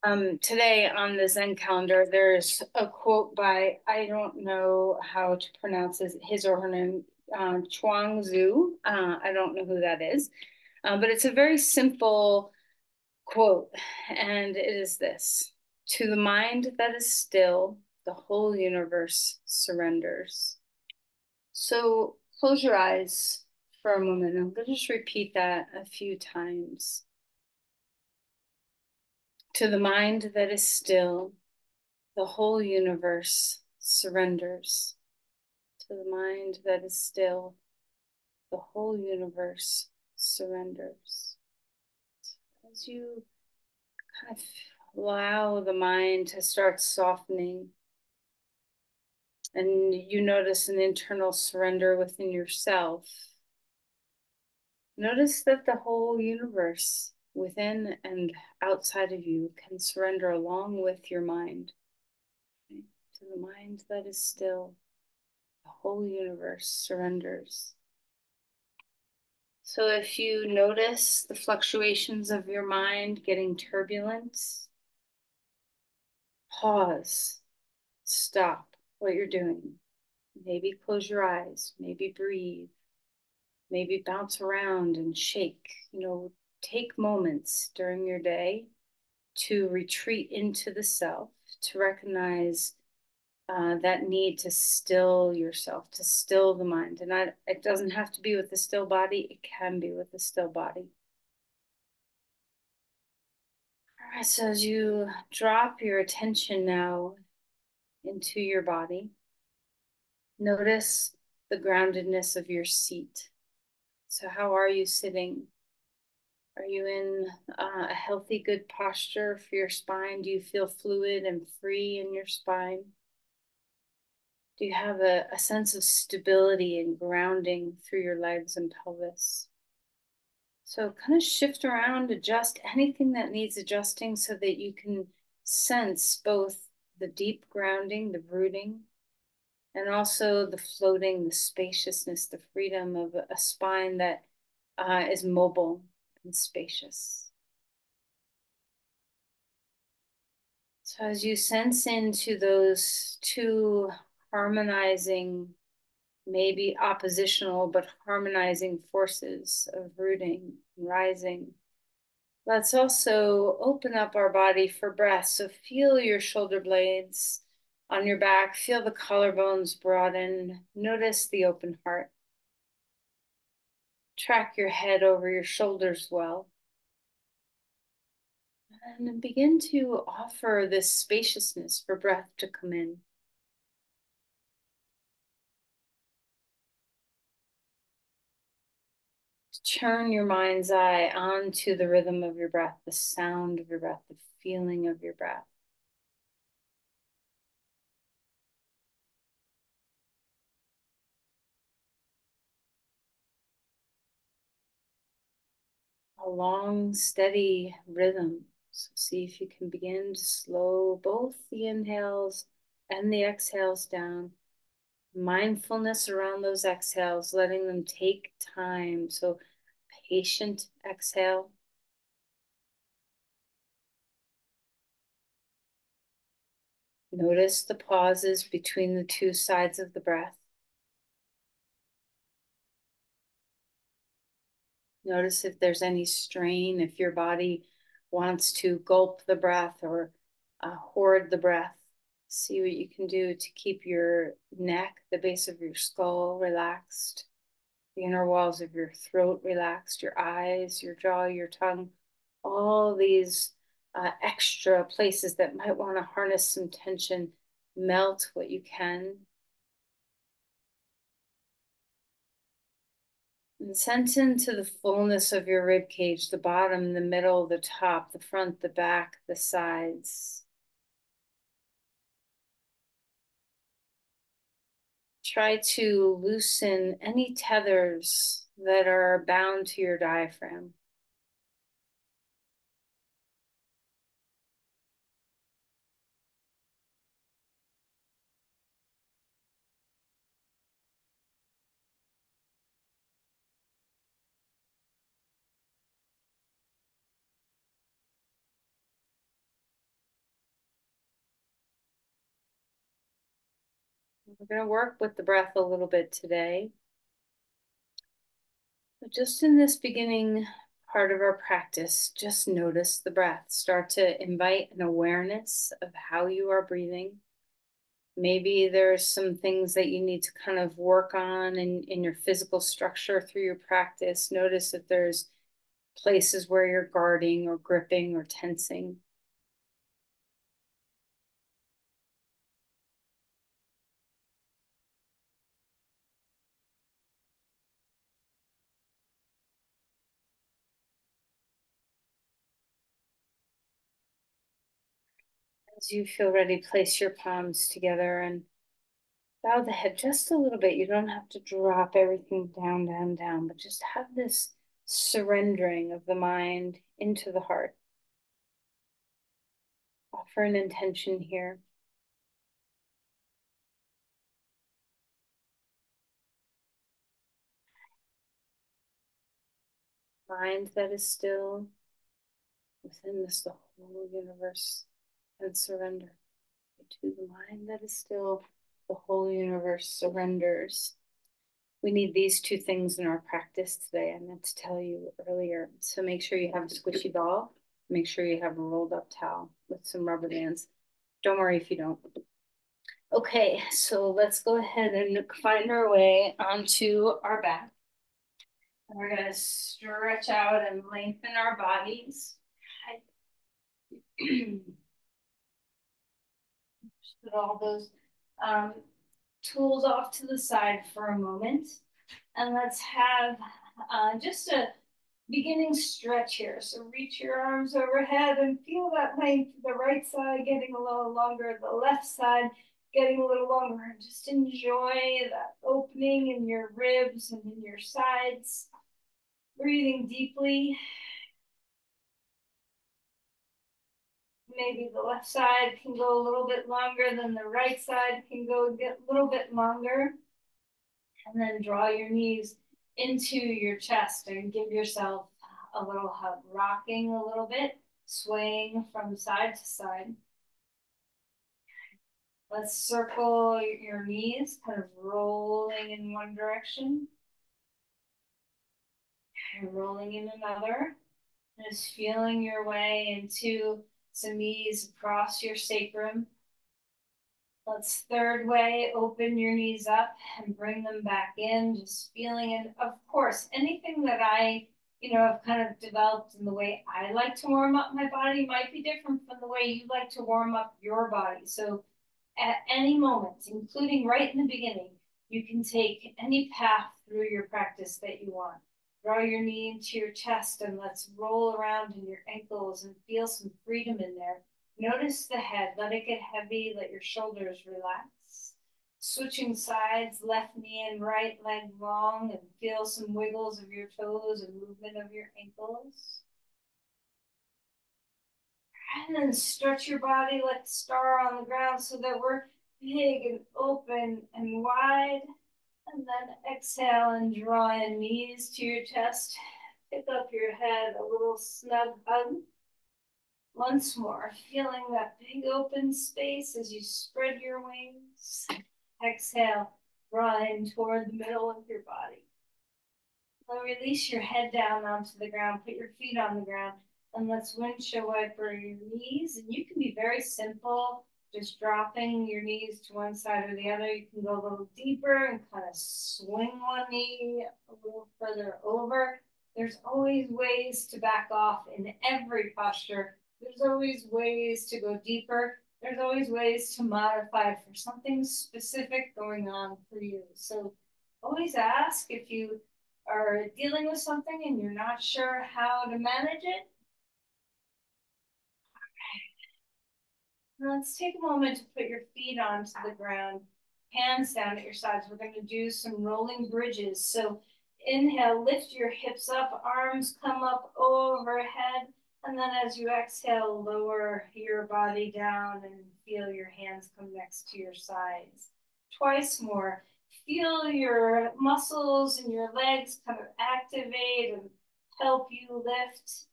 Today on the Zen calendar, there's a quote by, I don't know how to pronounce his or her name, Chuang Tzu. I don't know who that is, but it's a very simple quote, and it is this: to the mind that is still, the whole universe surrenders. So close your eyes for a moment. I'm going to just repeat that a few times. To the mind that is still, the whole universe surrenders. To the mind that is still, the whole universe surrenders. As you kind of allow the mind to start softening, and you notice an internal surrender within yourself, notice that the whole universe within and outside of you can surrender along with your mind. Okay? To the mind that is still, the whole universe surrenders. So if you notice the fluctuations of your mind getting turbulent, pause, stop what you're doing. Maybe close your eyes, maybe breathe, maybe bounce around and shake. Take moments during your day to retreat into the self, to recognize that need to still yourself, to still the mind. And it doesn't have to be with the still body, it can be with the still body. All right, so as you drop your attention now into your body, notice the groundedness of your seat. So, how are you sitting? Are you in a healthy, good posture for your spine? Do you feel fluid and free in your spine? Do you have a sense of stability and grounding through your legs and pelvis? So, kind of shift around, adjust anything that needs adjusting so that you can sense both the deep grounding, the rooting, and also the floating, the spaciousness, the freedom of a spine that is mobile and spacious. So as you sense into those two harmonizing, maybe oppositional, but harmonizing forces of rooting and rising, let's also open up our body for breath. So feel your shoulder blades on your back, feel the collarbones broaden, notice the open heart. Track your head over your shoulders well. And then begin to offer this spaciousness for breath to come in. Turn your mind's eye onto the rhythm of your breath, the sound of your breath, the feeling of your breath. A long, steady rhythm. So see if you can begin to slow both the inhales and the exhales down. Mindfulness around those exhales, letting them take time. So patient exhale. Notice the pauses between the two sides of the breath. Notice if there's any strain, if your body wants to gulp the breath or hoard the breath. See what you can do to keep your neck, the base of your skull relaxed, the inner walls of your throat relaxed, your eyes, your jaw, your tongue, all these extra places that might want to harness some tension. Melt what you can. And sense into the fullness of your rib cage, the bottom, the middle, the top, the front, the back, the sides. Try to loosen any tethers that are bound to your diaphragm. We're going to work with the breath a little bit today. But just in this beginning part of our practice, just notice the breath. Start to invite an awareness of how you are breathing. Maybe there's some things that you need to kind of work on in your physical structure through your practice. Notice if there's places where you're guarding or gripping or tensing. As you feel ready, place your palms together and bow the head just a little bit. You don't have to drop everything down, down, down, but just have this surrendering of the mind into the heart. Offer an intention here. Mind that is still within this, the whole universe, and surrender to the mind that is still, the whole universe surrenders. We need these two things in our practice today. I meant to tell you earlier. So make sure you have a squishy ball. Make sure you have a rolled up towel with some rubber bands. Don't worry if you don't. Okay, so let's go ahead and find our way onto our back. And we're going to stretch out and lengthen our bodies. Put all those tools off to the side for a moment. And let's have just a beginning stretch here. So reach your arms overhead and feel that length. The right side getting a little longer, the left side getting a little longer. And just enjoy that opening in your ribs and in your sides. Breathing deeply. Maybe the left side can go a little bit longer than the right side can go get a little bit longer. And then draw your knees into your chest and give yourself a little hug, rocking a little bit, swaying from side to side. Let's circle your knees, kind of rolling in one direction and rolling in another. Just feeling your way into some ease across your sacrum. Let's third way, open your knees up and bring them back in, just feeling it. Of course, anything that I, have kind of developed in the way I like to warm up my body might be different from the way you like to warm up your body. So at any moment, including right in the beginning, you can take any path through your practice that you want. Draw your knee into your chest and let's roll around in your ankles and feel some freedom in there. Notice the head, let it get heavy, let your shoulders relax. Switching sides, left knee and right leg long, and feel some wiggles of your toes and movement of your ankles. And then stretch your body like a star on the ground so that we're big and open and wide. And then exhale and draw in knees to your chest. Pick up your head, a little snug hug. Once more, feeling that big open space as you spread your wings. Exhale, draw in toward the middle of your body. Then release your head down onto the ground, put your feet on the ground, and let's windshield wiper your knees. And you can be very simple, just dropping your knees to one side or the other. You can go a little deeper and kind of swing one knee a little further over. There's always ways to back off in every posture. There's always ways to go deeper. There's always ways to modify for something specific going on for you. So always ask if you are dealing with something and you're not sure how to manage it. Now let's take a moment to put your feet onto the ground, hands down at your sides. We're going to do some rolling bridges. So inhale, lift your hips up, arms come up overhead. And then as you exhale, lower your body down and feel your hands come next to your sides. Twice more. Feel your muscles and your legs kind of activate and help you lift.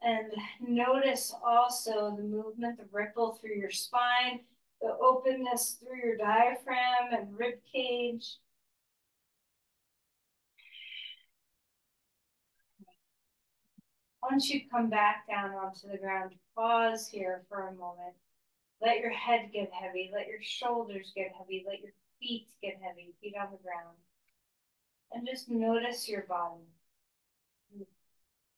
And notice also the movement, the ripple through your spine. the openness through your diaphragm and rib cage. Once you come back down onto the ground, pause here for a moment. Let your head get heavy. Let your shoulders get heavy. Let your feet get heavy, feet on the ground. And just notice your body.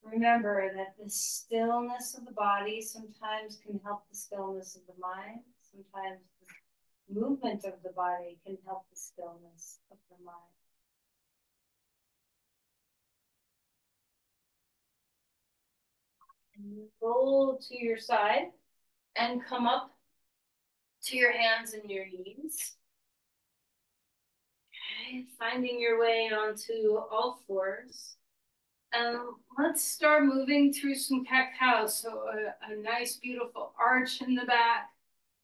Remember that the stillness of the body sometimes can help the stillness of the mind. Sometimes the movement of the body can help the stillness of the mind. And roll to your side and come up to your hands and your knees. Okay, finding your way onto all fours. Let's start moving through some cat-cows. So a nice, beautiful arch in the back,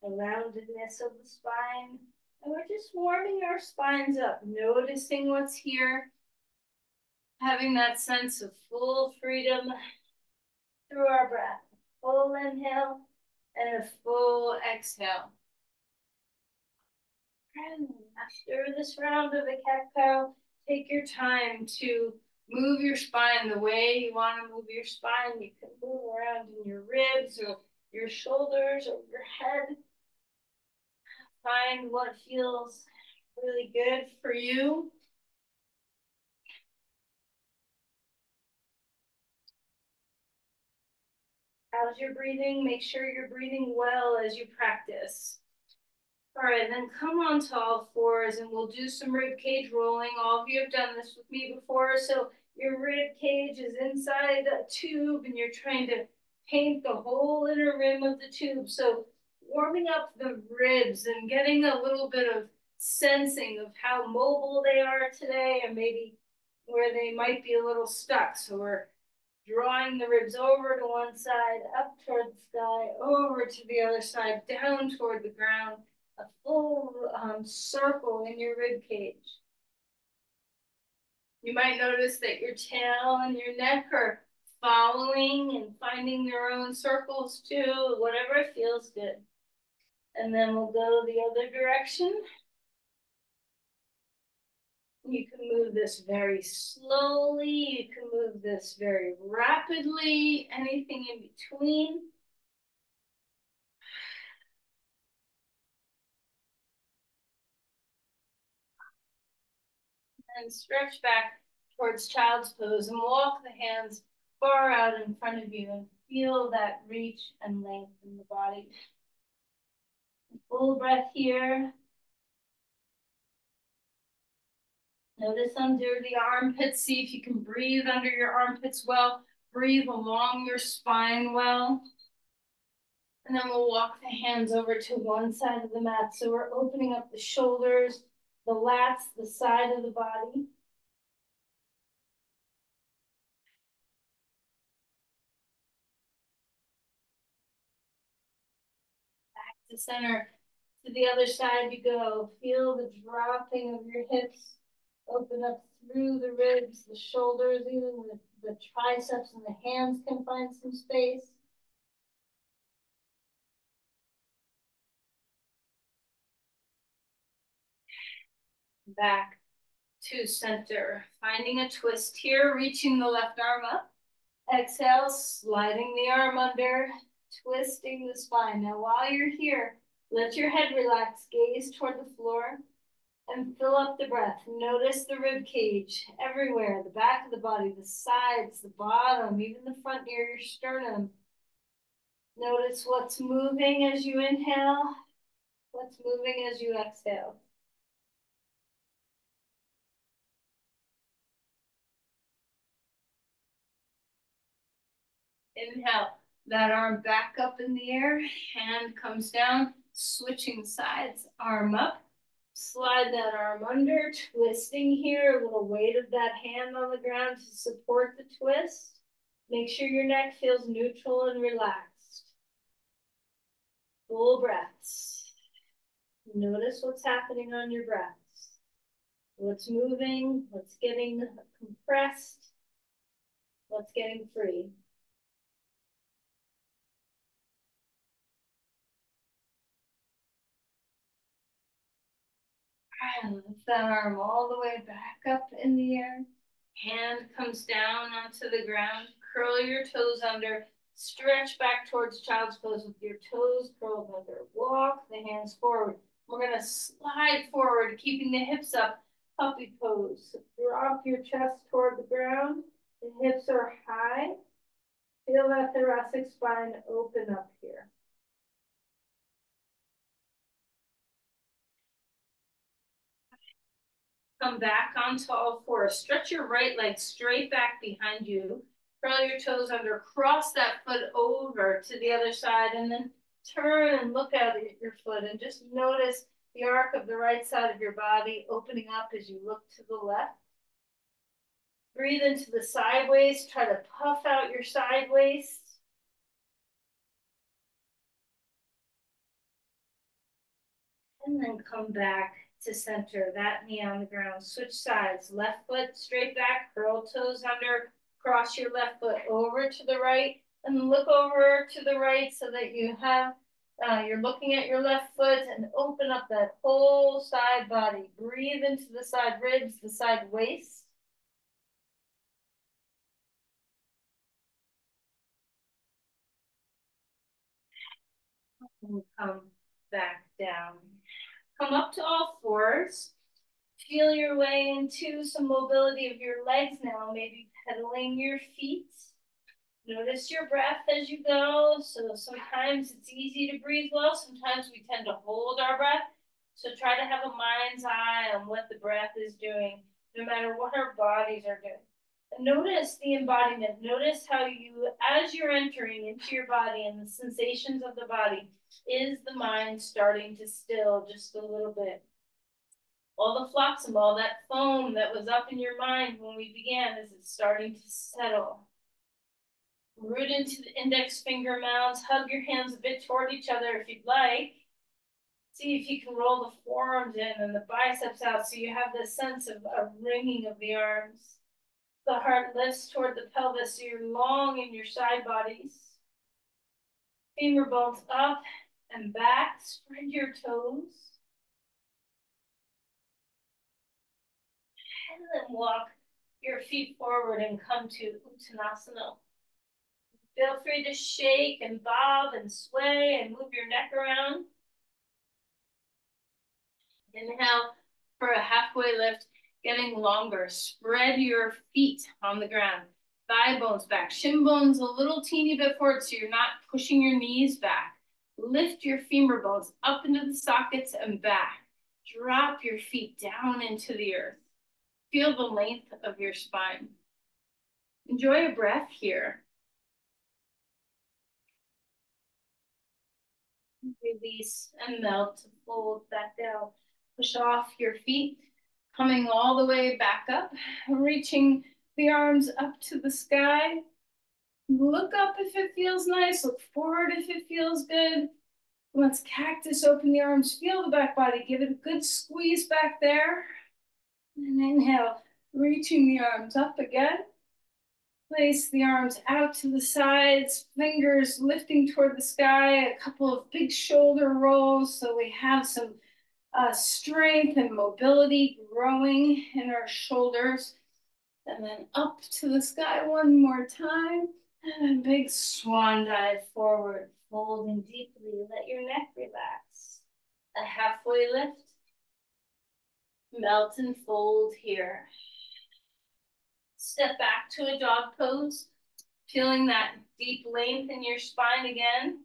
the roundedness of the spine. And we're just warming our spines up, noticing what's here, having that sense of full freedom through our breath. Full inhale and a full exhale. And after this round of the cat-cow, take your time to move your spine the way you want to move your spine. You can move around in your ribs or your shoulders or your head. Find what feels really good for you. How's your breathing? Make sure you're breathing well as you practice. All right, then come on to all fours and we'll do some rib cage rolling. All of you have done this with me before. So your rib cage is inside a tube and you're trying to paint the whole inner rim of the tube. So warming up the ribs and getting a little bit of sensing of how mobile they are today and maybe where they might be a little stuck. So we're drawing the ribs over to one side, up toward the sky, over to the other side, down toward the ground. A full circle in your rib cage. You might notice that your tail and your neck are following and finding their own circles too, whatever feels good. And then we'll go the other direction. You can move this very slowly. You can move this very rapidly, anything in between. And stretch back towards child's pose and walk the hands far out in front of you and feel that reach and length in the body. Full breath here. Notice under the armpits. See if you can breathe under your armpits well. Breathe along your spine well. And then we'll walk the hands over to one side of the mat. So we're opening up the shoulders, the lats, the side of the body. Back to center. To the other side you go. Feel the dropping of your hips. Open up through the ribs, the shoulders, even the triceps and the hands can find some space. Back to center. Finding a twist here, reaching the left arm up. Exhale, sliding the arm under, twisting the spine. Now while you're here, let your head relax, gaze toward the floor, and fill up the breath. Notice the rib cage everywhere, the back of the body, the sides, the bottom, even the front near your sternum. Notice what's moving as you inhale, what's moving as you exhale. Inhale, that arm back up in the air, hand comes down, switching sides, arm up. Slide that arm under, twisting here, a little weight of that hand on the ground to support the twist. Make sure your neck feels neutral and relaxed. Full breaths. Notice what's happening on your breaths. What's moving, what's getting compressed, what's getting free. And lift that arm all the way back up in the air. Hand comes down onto the ground. Curl your toes under. Stretch back towards child's pose with your toes curled under. Walk the hands forward. We're going to slide forward, keeping the hips up. Puppy pose. Drop your chest toward the ground. The hips are high. Feel that thoracic spine open up here. Come back onto all fours. Stretch your right leg straight back behind you. Curl your toes under. Cross that foot over to the other side and then turn and look out at your foot and just notice the arc of the right side of your body opening up as you look to the left. Breathe into the sideways. Try to puff out your side waist. And then come back to center, that knee on the ground. Switch sides, left foot straight back, curl toes under, cross your left foot over to the right, and look over to the right so that you have, you're looking at your left foot and open up that whole side body. Breathe into the side ribs, the side waist. And come back down. Come up to all fours. Feel your way into some mobility of your legs now, maybe pedaling your feet. Notice your breath as you go. So sometimes it's easy to breathe well. Sometimes we tend to hold our breath. So try to have a mind's eye on what the breath is doing, no matter what our bodies are doing. And notice the embodiment. Notice how you, as you're entering into your body and the sensations of the body, is the mind starting to still just a little bit? All the flotsam, all that foam that was up in your mind when we began, is it starting to settle? Root into the index finger mounds. Hug your hands a bit toward each other if you'd like. See if you can roll the forearms in and the biceps out so you have this sense of a ringing of the arms. The heart lifts toward the pelvis so you're long in your side bodies. Femur bones up and back. Spread your toes. And then walk your feet forward and come to Uttanasana. Feel free to shake and bob and sway and move your neck around. Inhale for a halfway lift, getting longer. Spread your feet on the ground. Thigh bones back. Shin bones a little teeny bit forward so you're not pushing your knees back. Lift your femur bones up into the sockets and back. Drop your feet down into the earth. Feel the length of your spine. Enjoy a breath here. Release and melt to fold back down. Push off your feet, coming all the way back up, reaching the arms up to the sky. Look up if it feels nice. Look forward if it feels good. Let's cactus, open the arms, feel the back body. Give it a good squeeze back there. And inhale, reaching the arms up again. Place the arms out to the sides, fingers lifting toward the sky, a couple of big shoulder rolls so we have some strength and mobility growing in our shoulders. And then up to the sky one more time. And a big swan dive forward, folding deeply. Let your neck relax. A halfway lift. Melt and fold here. Step back to a dog pose, feeling that deep length in your spine again,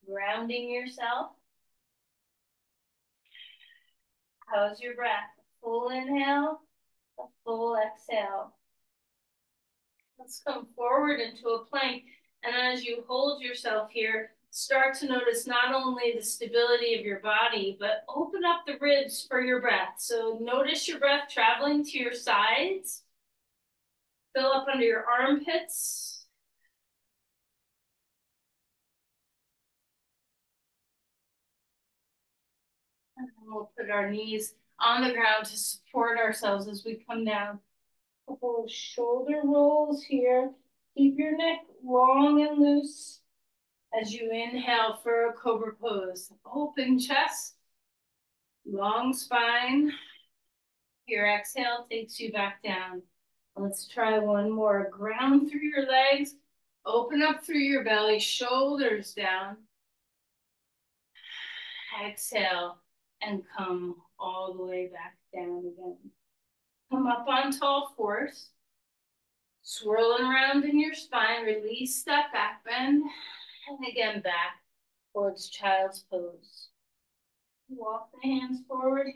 grounding yourself. How's your breath? Full inhale, a full exhale. Let's come forward into a plank, and as you hold yourself here, start to notice not only the stability of your body, but open up the ribs for your breath. So notice your breath traveling to your sides. Fill up under your armpits. And then we'll put our knees on the ground to support ourselves as we come down. A couple of shoulder rolls here. Keep your neck long and loose as you inhale for a cobra pose. Open chest. Long spine. Your exhale takes you back down. Let's try one more. Ground through your legs. Open up through your belly. Shoulders down. Exhale and come all the way back down again. Come up on tall fours. Swirling around in your spine. Release that back bend. And again back towards child's pose. Walk the hands forward.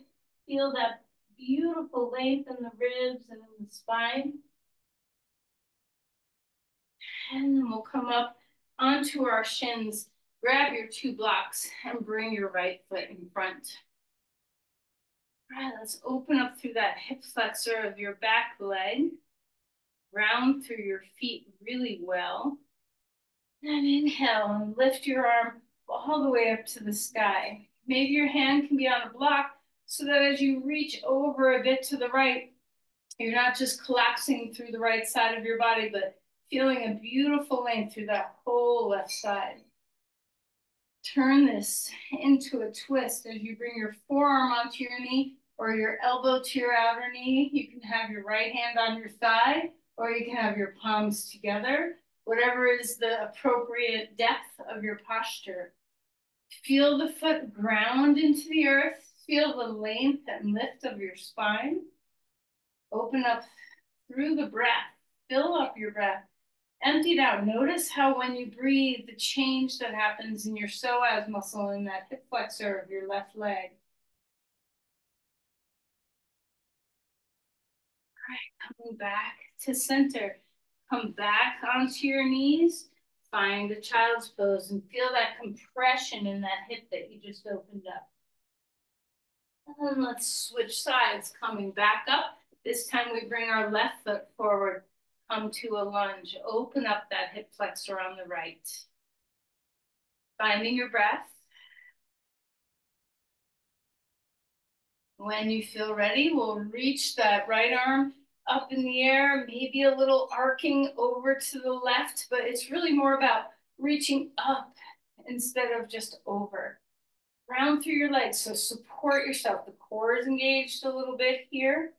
Feel that beautiful length in the ribs and in the spine. And then we'll come up onto our shins. Grab your 2 blocks and bring your right foot in front. All right, let's open up through that hip flexor of your back leg. Round through your feet really well. And inhale and lift your arm all the way up to the sky. Maybe your hand can be on a block so that as you reach over a bit to the right, you're not just collapsing through the right side of your body, but feeling a beautiful length through that whole left side. Turn this into a twist as you bring your forearm onto your knee or your elbow to your outer knee. You can have your right hand on your thigh, or you can have your palms together, whatever is the appropriate depth of your posture. Feel the foot ground into the earth. Feel the length and lift of your spine. Open up through the breath. Fill up your breath. Empty it out. Notice how when you breathe, the change that happens in your psoas muscle in that hip flexor of your left leg. All right, coming back to center. Come back onto your knees. Find a child's pose and feel that compression in that hip that you just opened up. And then let's switch sides, coming back up. This time we bring our left foot forward. Come to a lunge. Open up that hip flexor on the right. Finding your breath. When you feel ready, we'll reach that right arm up in the air, maybe a little arcing over to the left, but it's really more about reaching up instead of just over. Round through your legs, so support yourself. The core is engaged a little bit here.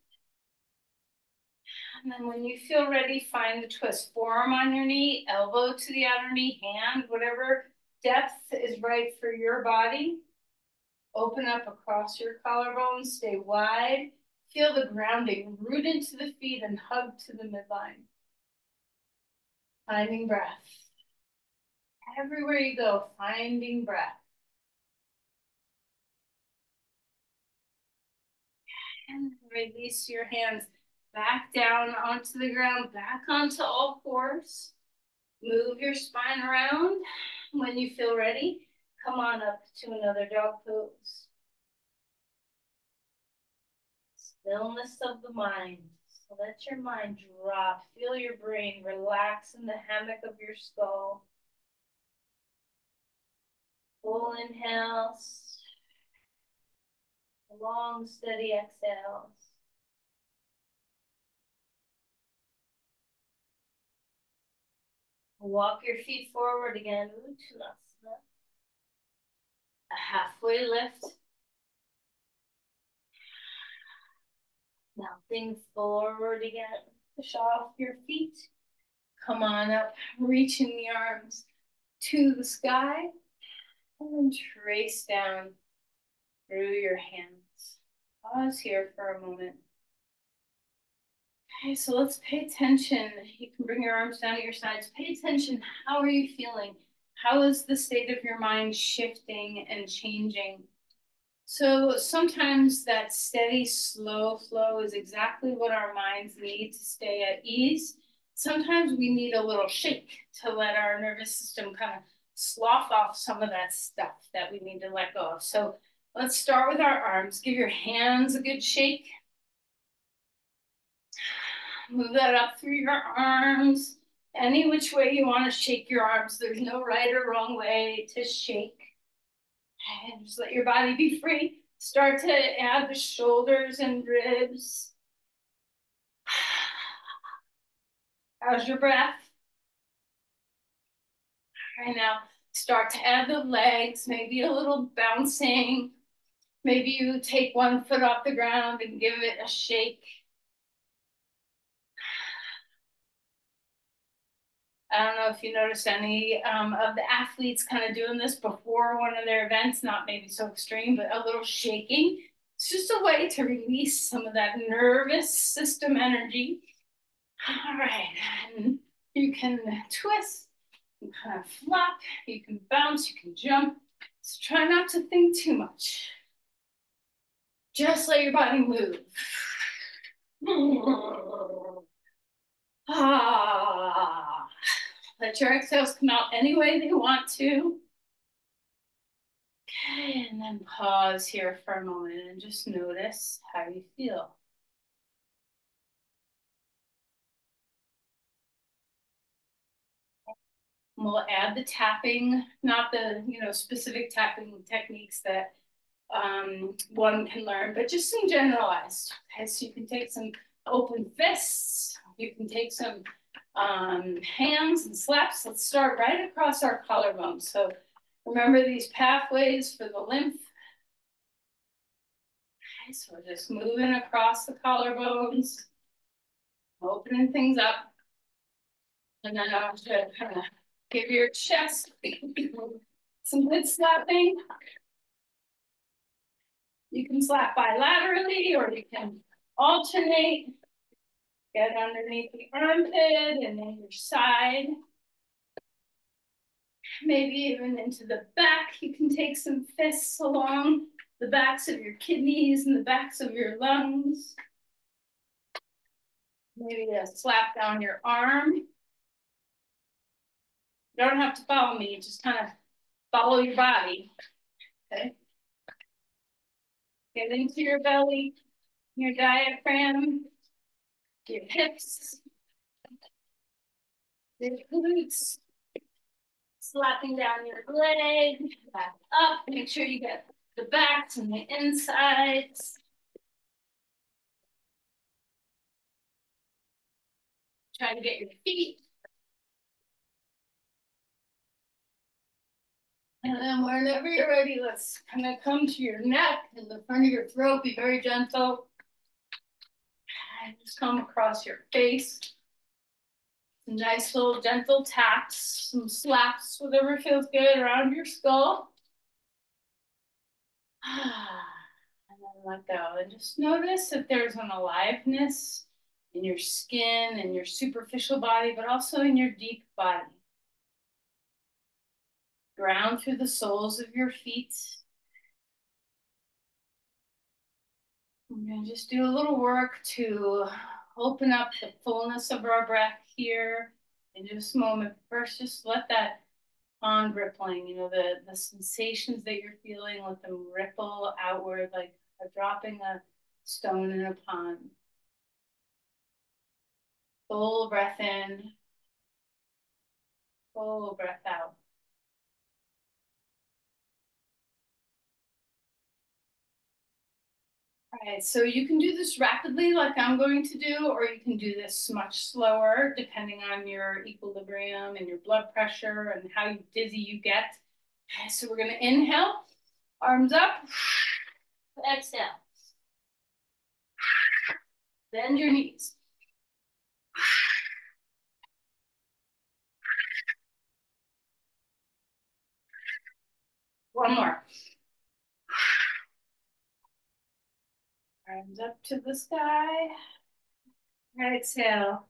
And then when you feel ready, find the twist. Forearm on your knee, elbow to the outer knee, hand, whatever depth is right for your body. Open up across your collarbones, stay wide. Feel the grounding, root into the feet and hug to the midline. Finding breath. Everywhere you go, finding breath. And release your hands back down onto the ground, back onto all fours. Move your spine around. When you feel ready, come on up to another dog pose. Stillness of the mind. So let your mind drop. Feel your brain relax in the hammock of your skull. Full inhales. Long, steady exhales. Walk your feet forward again. Uttanasana. A halfway lift. Melting forward again. Push off your feet. Come on up, reaching the arms to the sky. And trace down through your hands. Pause here for a moment. Okay, so let's pay attention. You can bring your arms down at your sides. Pay attention. How are you feeling? How is the state of your mind shifting and changing? So sometimes that steady, slow flow is exactly what our minds need to stay at ease. Sometimes we need a little shake to let our nervous system kind of slough off some of that stuff that we need to let go of. So let's start with our arms. Give your hands a good shake. Move that up through your arms. Any which way you want to shake your arms. There's no right or wrong way to shake. And just let your body be free. Start to add the shoulders and ribs. How's your breath? All right, now start to add the legs, maybe a little bouncing. Maybe you take one foot off the ground and give it a shake. I don't know if you noticed any of the athletes kind of doing this before one of their events, not maybe so extreme, but a little shaking. It's just a way to release some of that nervous system energy. All right, and you can twist, you can kind of flop, you can bounce, you can jump. So try not to think too much. Just let your body move. Ah. Let your exhales come out any way they want to. Okay, and then pause here for a moment and just notice how you feel. And we'll add the tapping, not the specific tapping techniques that one can learn, but just some generalized. Okay, so you can take some open fists, you can take some hands and slaps. Let's start right across our collarbone. So remember these pathways for the lymph. Okay, so we're just moving across the collarbones, opening things up. And then I want you to kind of give your chest some good slapping. You can slap bilaterally or you can alternate. Get underneath the armpit and then your side. Maybe even into the back. You can take some fists along the backs of your kidneys and the backs of your lungs. Maybe a slap down your arm. You don't have to follow me, just kind of follow your body. Okay. Get into your belly, your diaphragm, your hips, your glutes, slapping down your leg, back up. Make sure you get the backs and the insides. Try to get your feet. And then whenever you're ready, let's kind of come to your neck and the front of your throat. Be very gentle. And just come across your face. Some nice little gentle taps, some slaps, whatever feels good around your skull. And then let go. And just notice if there's an aliveness in your skin and your superficial body, but also in your deep body. Ground through the soles of your feet. We're going to just do a little work to open up the fullness of our breath here in just a moment. First, just let that pond rippling, the sensations that you're feeling, let them ripple outward like dropping a stone in a pond. Full breath in, full breath out. All right, so you can do this rapidly like I'm going to do, or you can do this much slower depending on your equilibrium and your blood pressure and how dizzy you get. Okay, so we're gonna inhale, arms up, exhale. Bend your knees. One more. Arms up to the sky. Exhale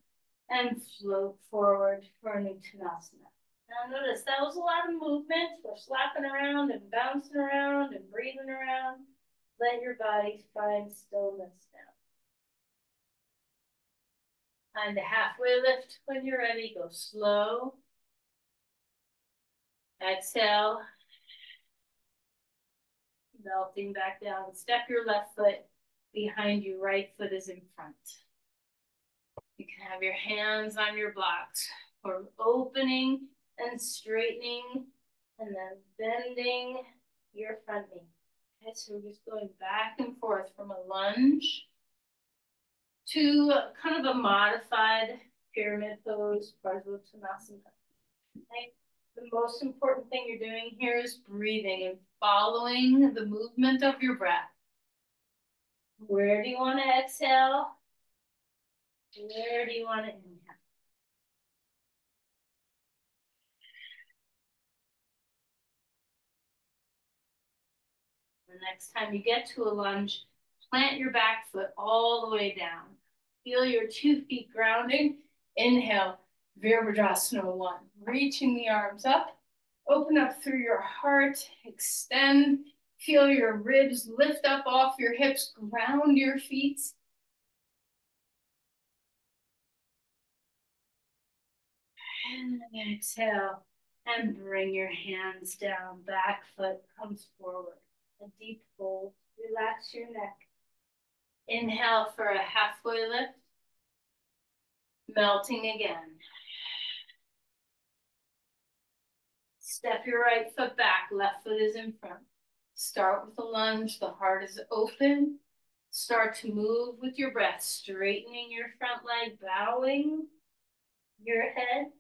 and float forward for an Uttanasana. Now notice that was a lot of movement. We're slapping around and bouncing around and breathing around. Let your body find stillness now. Find a halfway lift when you're ready. Go slow. Exhale. Melting back down. Step your left foot behind you. Right foot is in front. You can have your hands on your blocks. We're opening and straightening and then bending your front knee. Okay, so we're just going back and forth from a lunge to kind of a modified pyramid pose, Parsvottanasana. Okay, The most important thing you're doing here is breathing and following the movement of your breath. Where do you want to exhale? Where do you want to inhale? The next time you get to a lunge, plant your back foot all the way down. Feel your 2 feet grounding. Inhale, Virabhadrasana 1. Reaching the arms up. Open up through your heart. Extend. Feel your ribs lift up off your hips. Ground your feet. And exhale. And bring your hands down. Back foot comes forward. A deep fold. Relax your neck. Inhale for a halfway lift. Melting again. Step your right foot back, left foot is in front. Start with a lunge, the heart is open. Start to move with your breath, straightening your front leg, bowing your head,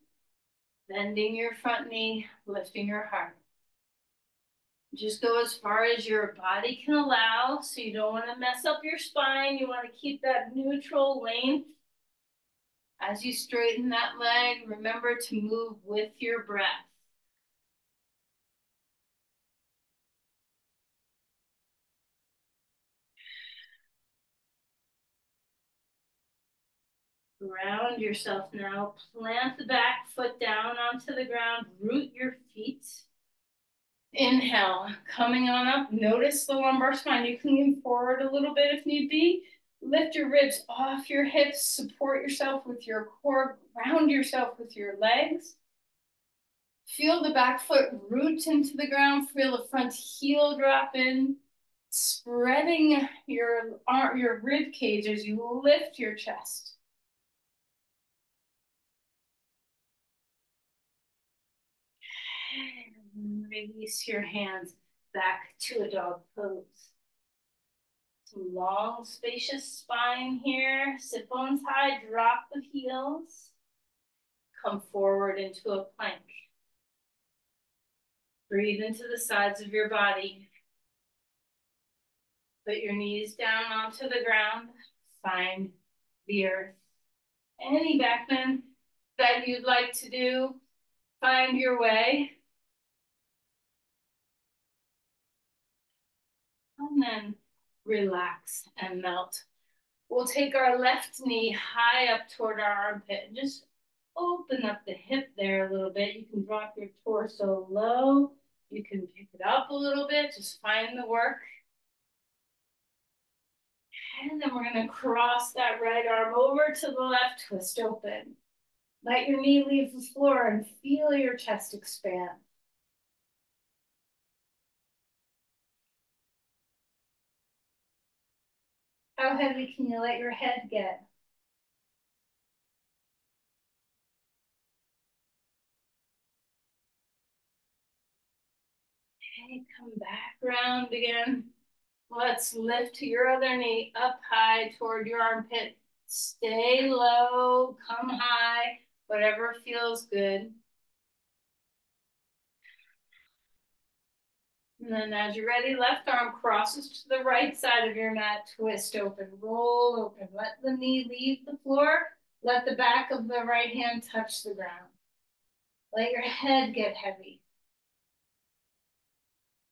bending your front knee, lifting your heart. Just go as far as your body can allow, so you don't want to mess up your spine. You want to keep that neutral length. As you straighten that leg, remember to move with your breath. Ground yourself now. Plant the back foot down onto the ground. Root your feet. Inhale, coming on up. Notice the lumbar spine. You can lean forward a little bit if need be. Lift your ribs off your hips. Support yourself with your core. Ground yourself with your legs. Feel the back foot root into the ground. Feel the front heel drop in. Spreading your rib cage as you lift your chest. Release your hands back to a dog pose. Some long, spacious spine here. Sit bones high, drop the heels. Come forward into a plank. Breathe into the sides of your body. Put your knees down onto the ground. Find the earth. Any back bend that you'd like to do, find your way. And then relax and melt. We'll take our left knee high up toward our armpit and just open up the hip there a little bit. You can drop your torso low. You can pick it up a little bit. Just find the work. And then we're going to cross that right arm over to the left, twist open. Let your knee leave the floor and feel your chest expand. How heavy can you let your head get? Okay, come back around again. Let's lift to your other knee up high toward your armpit. Stay low, come high, whatever feels good. And then as you're ready, left arm crosses to the right side of your mat, twist open, roll open. Let the knee leave the floor. Let the back of the right hand touch the ground. Let your head get heavy.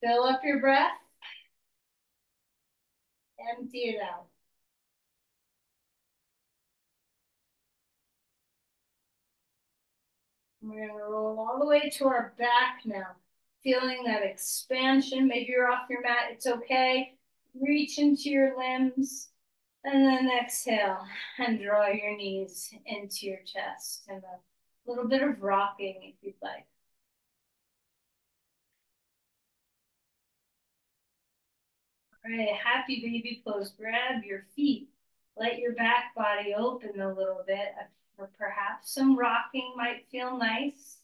Fill up your breath. Empty it out. We're going to roll all the way to our back now. Feeling that expansion. Maybe you're off your mat. It's okay. Reach into your limbs. And then exhale and draw your knees into your chest. And a little bit of rocking if you'd like. All right, happy baby pose. Grab your feet. Let your back body open a little bit. Or perhaps some rocking might feel nice.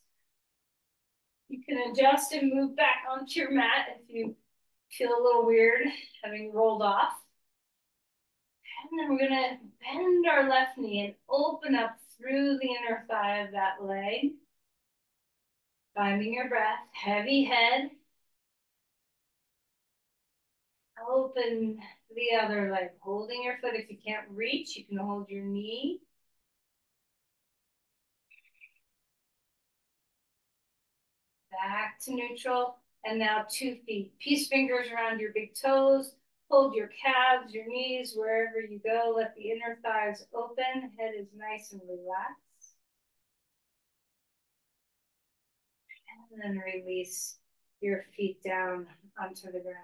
You can adjust and move back onto your mat if you feel a little weird having rolled off. And then we're gonna bend our left knee and open up through the inner thigh of that leg. Finding your breath, heavy head. Open the other leg, holding your foot. If you can't reach, you can hold your knee. Back to neutral. And now 2 feet. Peace fingers around your big toes. Hold your calves, your knees, wherever you go. Let the inner thighs open. Head is nice and relaxed. And then release your feet down onto the ground.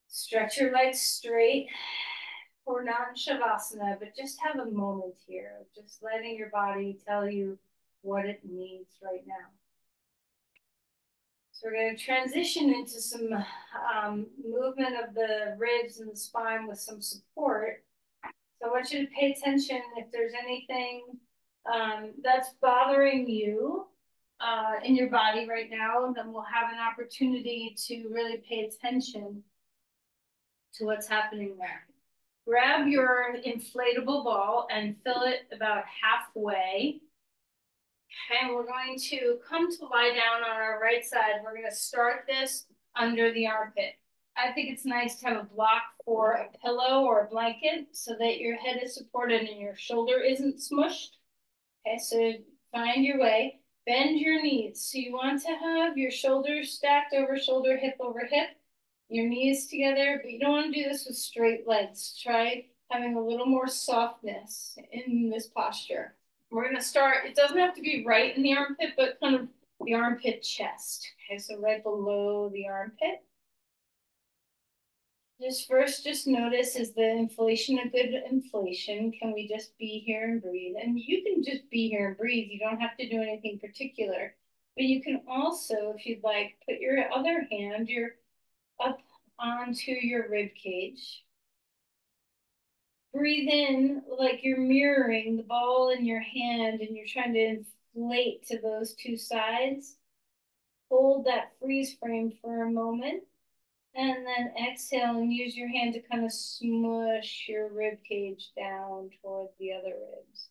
Stretch your legs straight. We're not in Shavasana, but just have a moment here, just letting your body tell you what it needs right now. So we're going to transition into some movement of the ribs and the spine with some support. So I want you to pay attention if there's anything that's bothering you in your body right now, then we'll have an opportunity to really pay attention to what's happening there. Grab your inflatable ball and fill it about halfway. And we're going to come to lie down on our right side. We're going to start this under the armpit. I think it's nice to have a block for a pillow or a blanket so that your head is supported and your shoulder isn't smushed. Okay, so find your way. Bend your knees. So you want to have your shoulders stacked over shoulder, hip over hip, your knees together, but you don't want to do this with straight legs. Try having a little more softness in this posture. We're going to start, it doesn't have to be right in the armpit, but kind of the armpit chest. Okay, so right below the armpit. Just notice, is the inflation a good inflation? Can we just be here and breathe? And you can just be here and breathe. You don't have to do anything particular. But you can also, if you'd like, put your other hand, up onto your rib cage. Breathe in like you're mirroring the ball in your hand and you're trying to inflate to those two sides. Hold that freeze frame for a moment. And then exhale and use your hand to kind of smush your rib cage down toward the other ribs.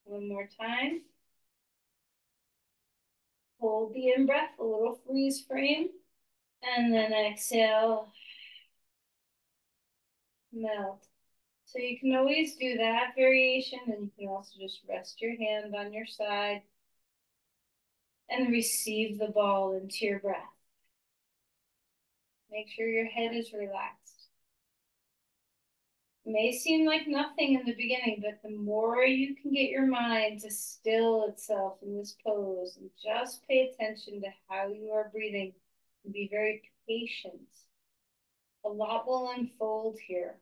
One more time. Hold the in-breath, a little freeze frame. And then exhale. Melt. So you can always do that variation, and you can also just rest your hand on your side and receive the ball into your breath. Make sure your head is relaxed. It may seem like nothing in the beginning, but the more you can get your mind to still itself in this pose and just pay attention to how you are breathing and be very patient, a lot will unfold here.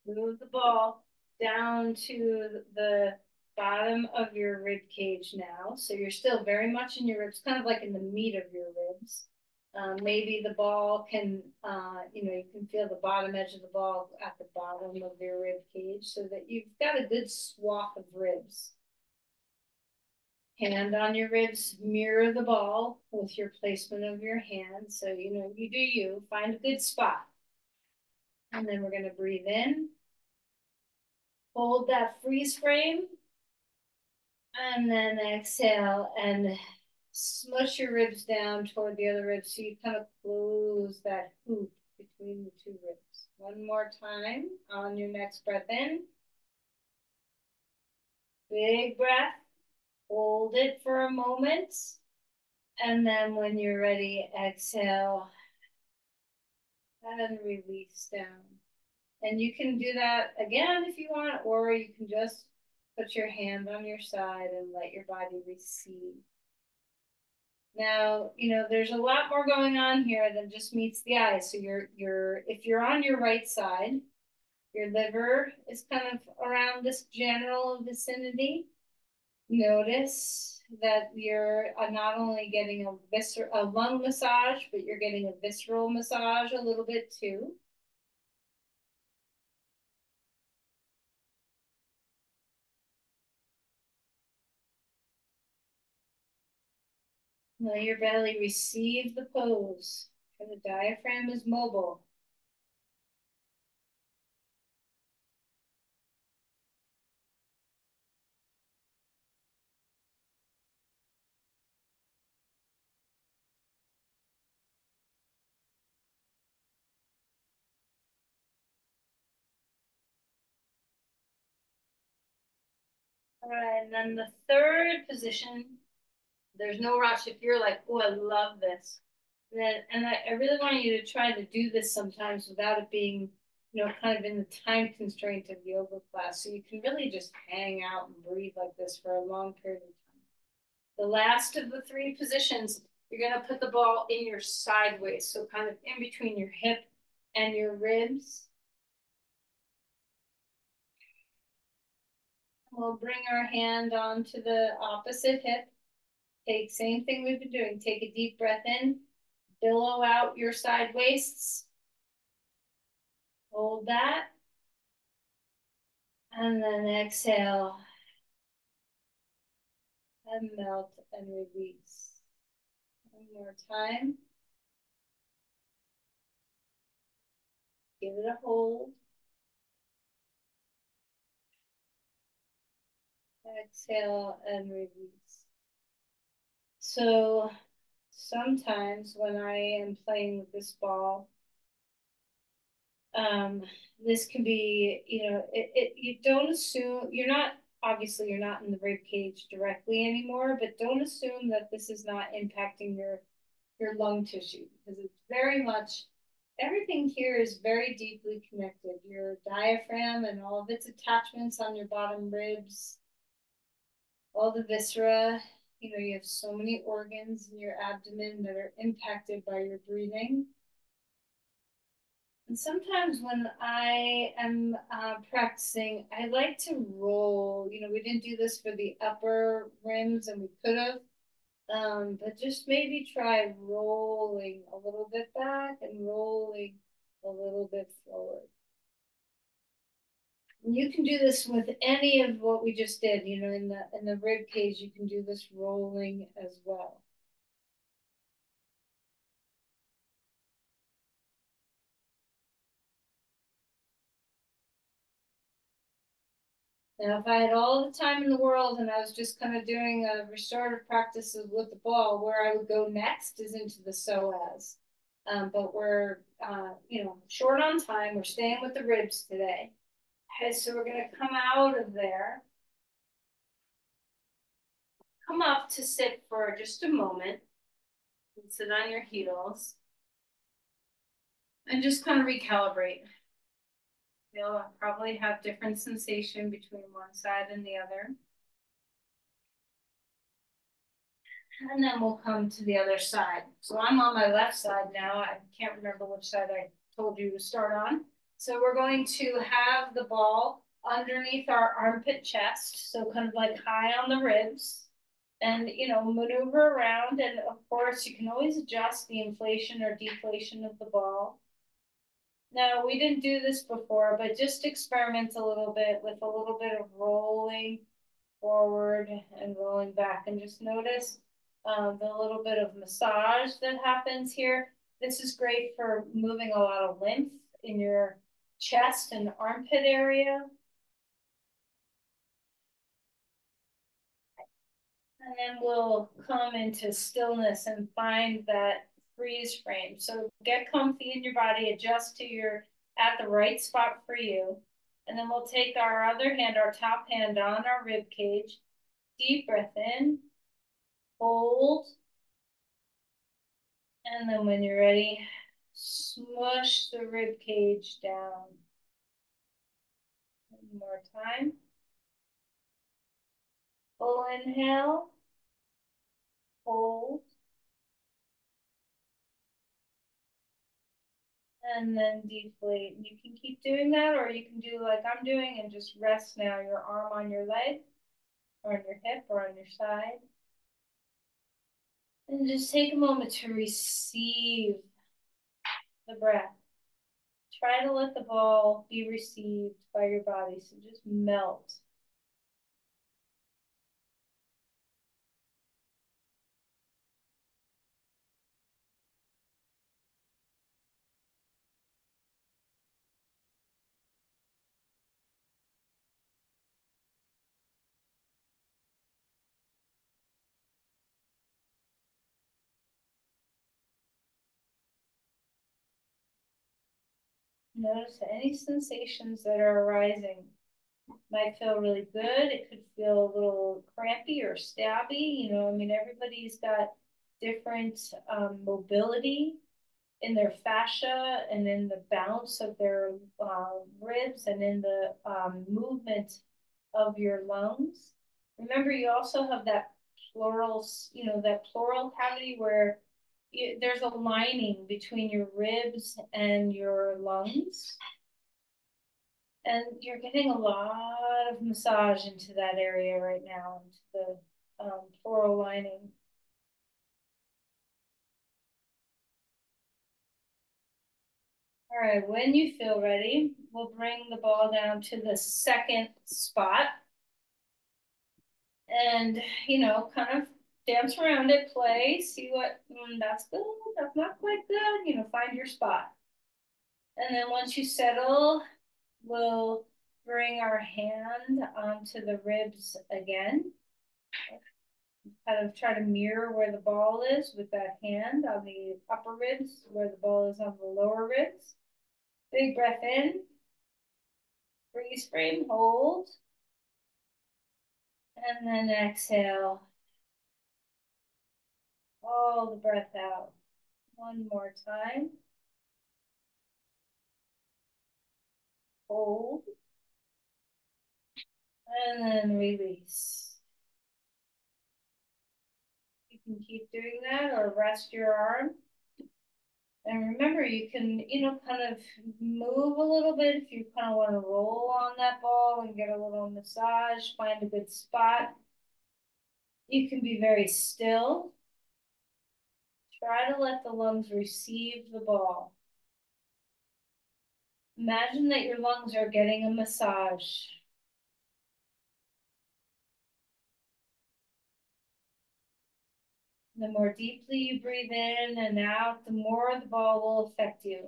Move the ball down to the bottom of your rib cage now. So you're still very much in your ribs, kind of like in the meat of your ribs. Maybe the ball can, you can feel the bottom edge of the ball at the bottom of your rib cage so that you've got a good swath of ribs. Hand on your ribs, mirror the ball with your placement of your hand. So, you do you, find a good spot. And then we're going to breathe in. Hold that freeze frame. And then exhale and smush your ribs down toward the other ribs so you kind of close that hoop between the two ribs. One more time on your next breath in. Big breath. Hold it for a moment. And then when you're ready, exhale and release down. And you can do that again if you want, or you can just put your hand on your side and let your body receive. Now, there's a lot more going on here than just meets the eye. So if you're on your right side, your liver is kind of around this general vicinity. Notice that you're not only getting a lung massage, but you're getting a visceral massage a little bit too. Let your belly receive the pose, for the diaphragm is mobile. All right, and then the third position, there's no rush. If you're like, oh, I love this, then and I really want you to try to do this sometimes without it being, kind of in the time constraint of yoga class. So you can really just hang out and breathe like this for a long period of time. The last of the three positions, you're gonna put the ball in your sideways, so kind of in between your hip and your ribs. We'll bring our hand onto the opposite hip. Take same thing we've been doing. Take a deep breath in, billow out your side waists. Hold that. And then exhale and melt and release. One more time. Give it a hold. Exhale and release. So sometimes when I am playing with this ball, um, this can be, you don't assume, obviously you're not in the rib cage directly anymore, but don't assume that this is not impacting your lung tissue, because it's very much, everything here is very deeply connected. Your diaphragm and all of its attachments on your bottom ribs, all the viscera, you have so many organs in your abdomen that are impacted by your breathing. And sometimes when I am practicing, I like to roll. We didn't do this for the upper rims, and we could have, but just maybe try rolling a little bit back and rolling a little bit forward. And you can do this with any of what we just did. In the rib cage, you can do this rolling as well. Now, if I had all the time in the world and I was just kind of doing a restorative practices with the ball, where I would go next is into the psoas. But we're, short on time. We're staying with the ribs today. Okay, so we're going to come out of there, come up to sit for just a moment, and sit on your heels, and just kind of recalibrate. You'll probably have different sensation between one side and the other. And then we'll come to the other side. So I'm on my left side now. I can't remember which side I told you to start on. So we're going to have the ball underneath our armpit chest. So kind of like high on the ribs, and, maneuver around. And of course you can always adjust the inflation or deflation of the ball. Now, we didn't do this before, but just experiment a little bit with a little bit of rolling forward and rolling back, and just notice the little bit of massage that happens here. This is great for moving a lot of lymph in your chest and armpit area. And then we'll come into stillness and find that freeze frame. So get comfy in your body, adjust to your at the right spot for you. And then we'll take our other hand, our top hand on our rib cage. Deep breath in, hold. And then when you're ready, smush the rib cage down. One more time. Full inhale, hold. And then deflate. And you can keep doing that, or you can do like I'm doing and just rest now, your arm on your leg, or on your hip, or on your side. And just take a moment to receive the breath. Try to let the ball be received by your body. So just melt. Notice any sensations that are arising. Might feel really good. It could feel a little crampy or stabby. I mean, everybody's got different mobility in their fascia and in the bounce of their ribs and in the movement of your lungs. Remember, you also have that pleural, that pleural cavity where there's a lining between your ribs and your lungs. And you're getting a lot of massage into that area right now, into the pleural lining. All right, when you feel ready, we'll bring the ball down to the second spot and, kind of dance around it, play, see what, that's good, that's not quite good, find your spot. And then once you settle, we'll bring our hand onto the ribs again. Kind of try to mirror where the ball is with that hand on the upper ribs, where the ball is on the lower ribs. Big breath in, freeze frame, hold, and then exhale. All the breath out. One more time. Hold, and then release. You can keep doing that or rest your arm. And remember, you can, kind of move a little bit if you kind of want to roll on that ball and get a little massage, find a good spot. You can be very still. Try to let the lungs receive the ball. Imagine that your lungs are getting a massage. The more deeply you breathe in and out, the more the ball will affect you.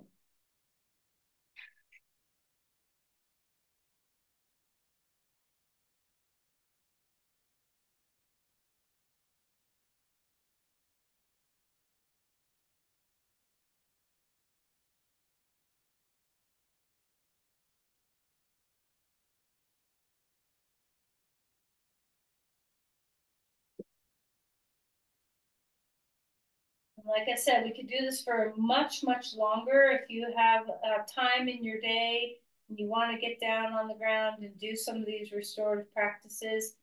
Like I said, we could do this for much, much longer. If you have time in your day and you want to get down on the ground and do some of these restorative practices,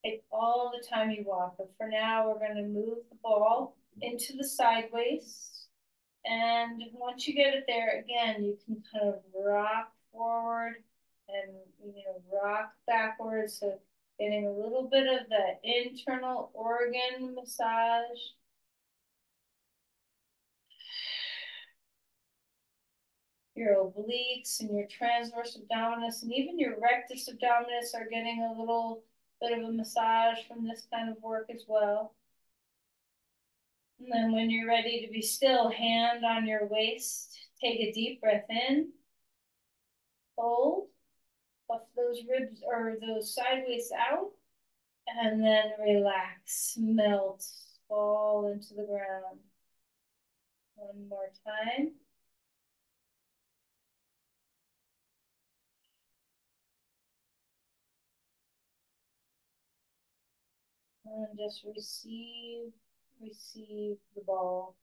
take all the time you want. But for now, we're going to move the ball into the sideways. And once you get it there, again, you can kind of rock forward and, rock backwards. So getting a little bit of the internal organ massage. Your obliques and your transverse abdominis and even your rectus abdominis are getting a little bit of a massage from this kind of work as well. And then when you're ready to be still, hand on your waist, take a deep breath in, hold, puff those ribs or those sideways out, and then relax, melt, fall into the ground. One more time. And just receive the ball.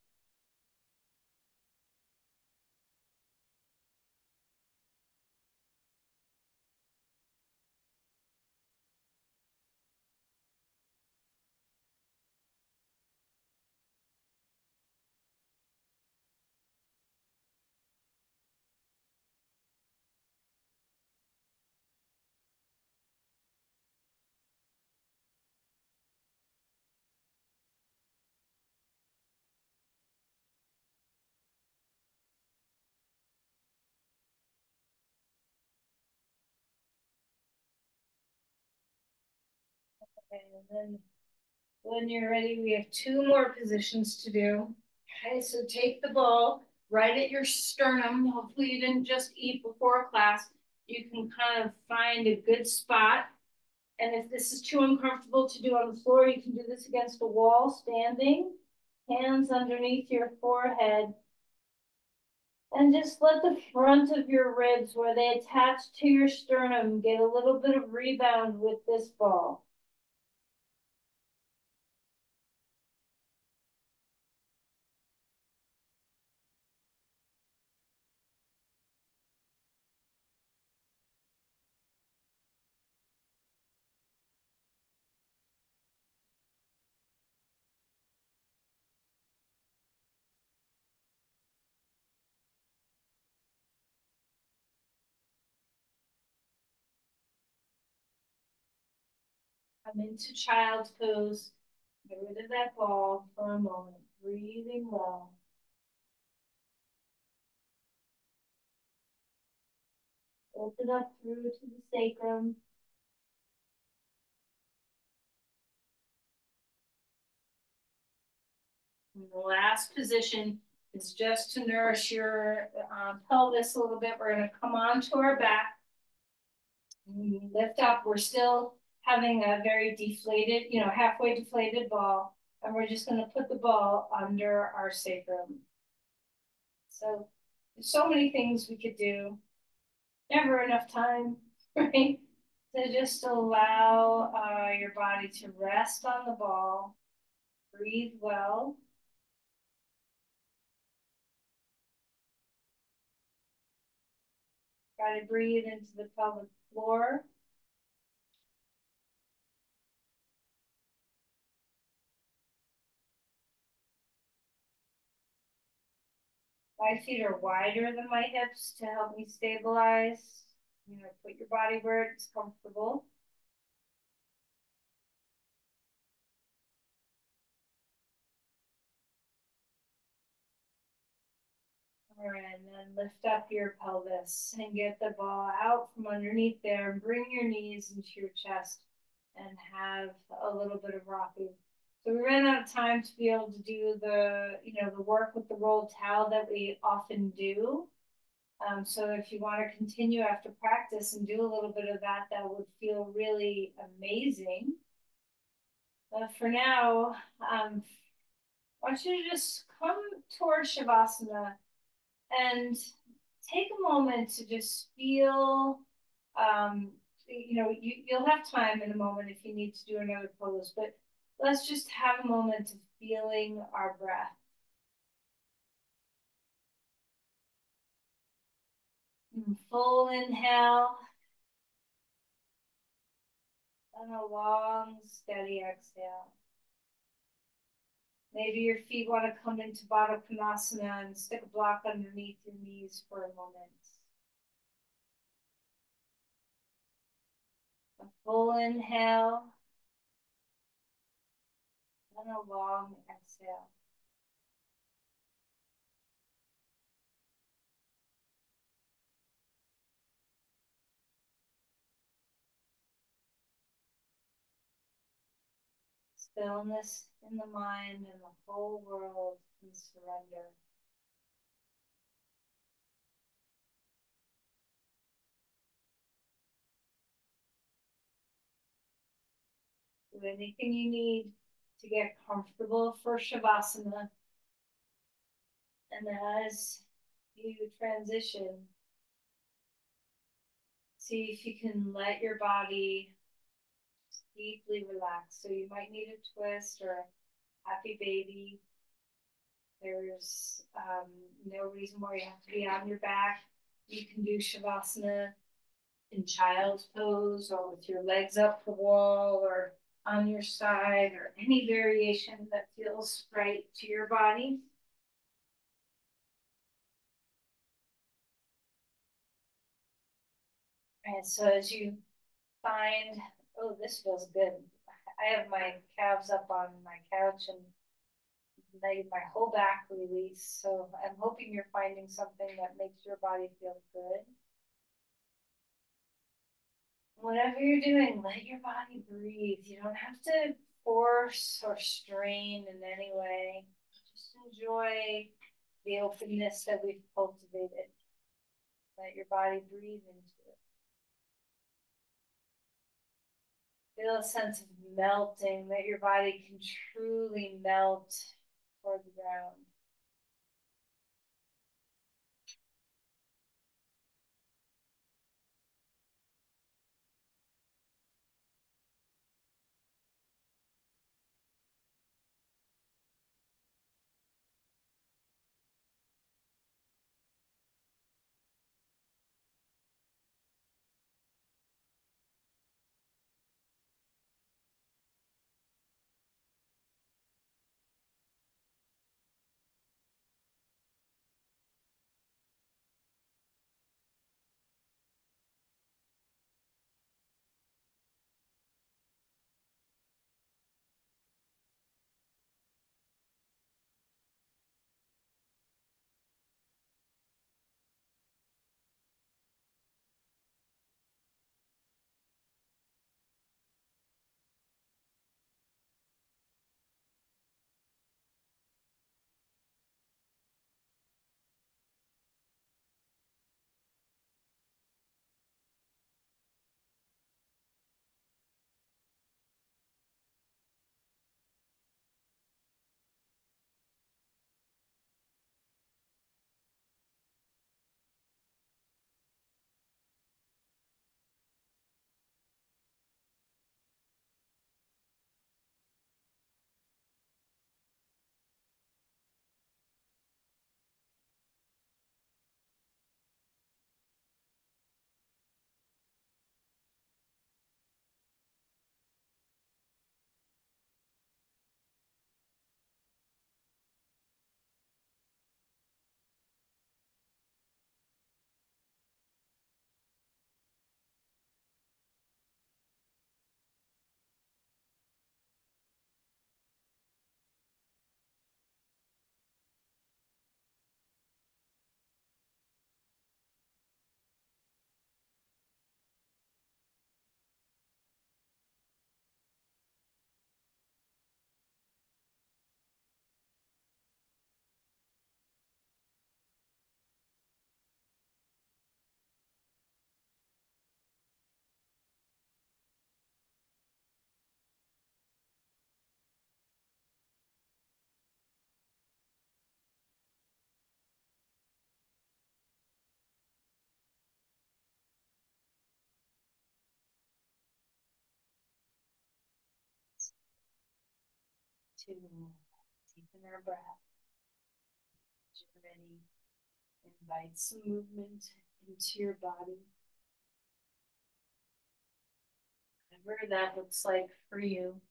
Okay, and then when you're ready, we have two more positions to do. Okay, so take the ball right at your sternum. Hopefully you didn't just eat before class. You can kind of find a good spot. And if this is too uncomfortable to do on the floor, you can do this against a wall, standing, hands underneath your forehead. And just let the front of your ribs, where they attach to your sternum, get a little bit of rebound with this ball. Come into child's pose. Get rid of that ball for a moment. Breathing well. Open up through to the sacrum. And the last position is just to nourish your pelvis a little bit. We're going to come onto our back. Lift up. We're still having a very deflated, halfway deflated ball. And we're just going to put the ball under our sacrum. So there's so many things we could do. Never enough time, right? To just allow your body to rest on the ball. Breathe well. Try to breathe into the pelvic floor. My feet are wider than my hips to help me stabilize. Put your body where it's comfortable. All right, and then lift up your pelvis and get the ball out from underneath there and bring your knees into your chest and have a little bit of rocking. So we ran out of time to be able to do the work with the rolled towel that we often do. So if you want to continue after practice and do a little bit of that, that would feel really amazing. But for now, I want you to just come towards Shavasana and take a moment to just feel, you'll have time in a moment if you need to do another pose, but let's just have a moment of feeling our breath. Full inhale and a long, steady exhale. Maybe your feet want to come into Baddha Konasana and stick a block underneath your knees for a moment. A full inhale and a long exhale. Stillness in the mind and the whole world can surrender. Do anything you need to get comfortable for Shavasana. And as you transition, see if you can let your body deeply relax. So you might need a twist or a happy baby. There's no reason why you have to be on your back. You can do Shavasana in child's pose or with your legs up the wall or on your side or any variation that feels right to your body. And so as you find, oh, this feels good. I have my calves up on my couch and my whole back release. So I'm hoping you're finding something that makes your body feel good. whatever you're doing, let your body breathe. You don't have to force or strain in any way. Just enjoy the openness that we've cultivated. Let your body breathe into it. Feel a sense of melting, that your body can truly melt toward the ground. To deepen our breath. As you're ready, invite some movement into your body. Whatever that looks like for you.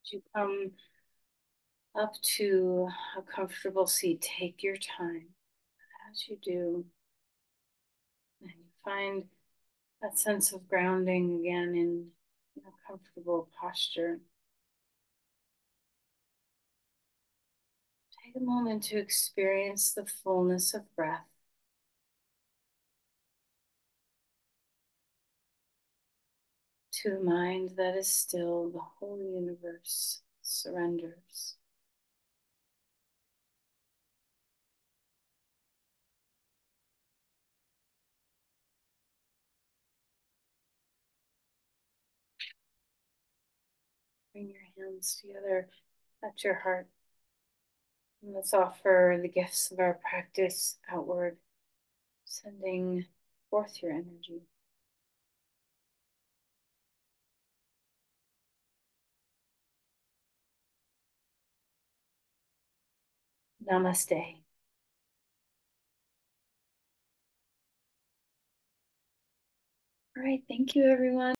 As you come up to a comfortable seat, take your time. As you do, and you find that sense of grounding again in a comfortable posture. Take a moment to experience the fullness of breath. To the mind that is still, the whole universe surrenders. Bring your hands together at your heart. And let's offer the gifts of our practice outward, sending forth your energy. Namaste. All right, thank you, everyone.